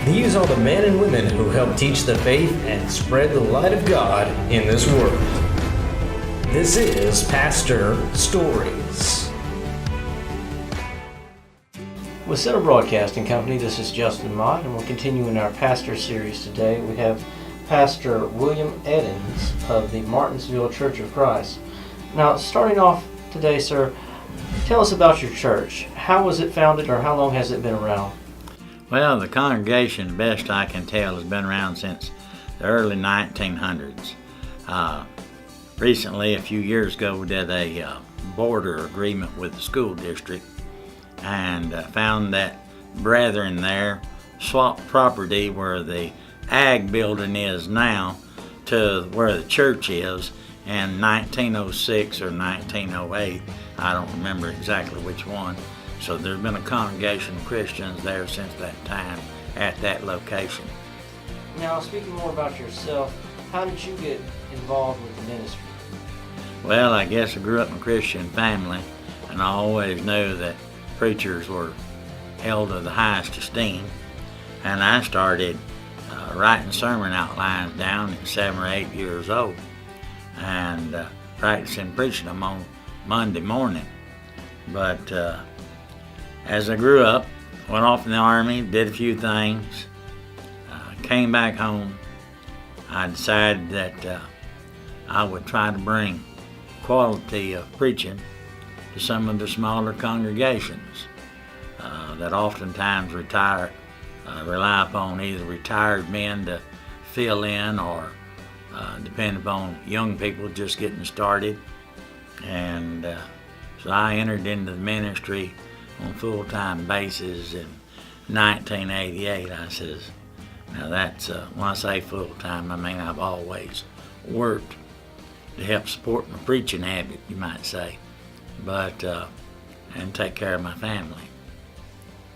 These are the men and women who help teach the faith and spread the light of God in this world. This is Pastor Stories. With Center Broadcasting Company, this is Justin Mott, and we're continuing our Pastor Series today. We have Pastor William Eddins of the Martinsville Church of Christ. Now, starting off today, sir, tell us about your church. How was it founded, or how long has it been around? Well, the congregation, best I can tell, has been around since the early 1900s. Recently, a few years ago, we did a border agreement with the school district and found that brethren there swapped property where the ag building is now to where the church is in 1906 or 1908. I don't remember exactly which one. So there's been a congregation of Christians there since that time at that location. Now, speaking more about yourself, how did you get involved with the ministry? Well, I guess I grew up in a Christian family, and I always knew that preachers were held to the highest esteem. And I started writing sermon outlines down at 7 or 8 years old and practicing preaching them on Monday morning. But as I grew up, went off in the Army, did a few things, came back home, I decided that I would try to bring quality of preaching to some of the smaller congregations that oftentimes rely upon either retired men to fill in or depend upon young people just getting started. And so I entered into the ministry on a full-time basis in 1988. I says, now that's, when I say full-time, I mean I've always worked to help support my preaching habit, you might say, but and take care of my family.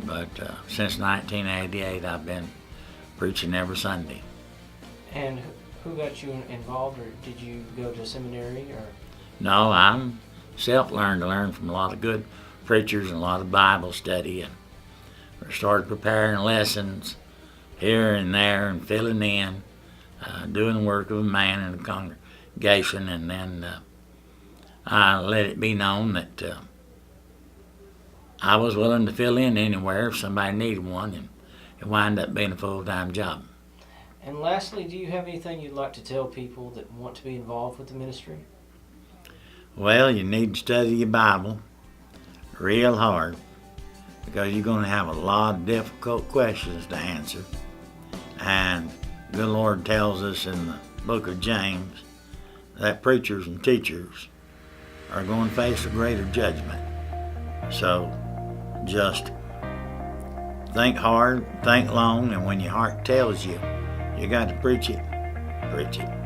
But since 1988, I've been preaching every Sunday. And who got you involved, or did you go to seminary? Or? No, I'm self-learned. I learned from a lot of good preachers and a lot of Bible study, and started preparing lessons here and there and filling in, doing the work of a man in a congregation, and then I let it be known that I was willing to fill in anywhere if somebody needed one, and it wound up being a full-time job. And lastly, do you have anything you'd like to tell people that want to be involved with the ministry? Well, you need to study your Bible real hard, because you're going to have a lot of difficult questions to answer. And the good Lord tells us in the book of James that preachers and teachers are going to face a greater judgment. So just think hard, think long, and when your heart tells you you got to preach it, preach it.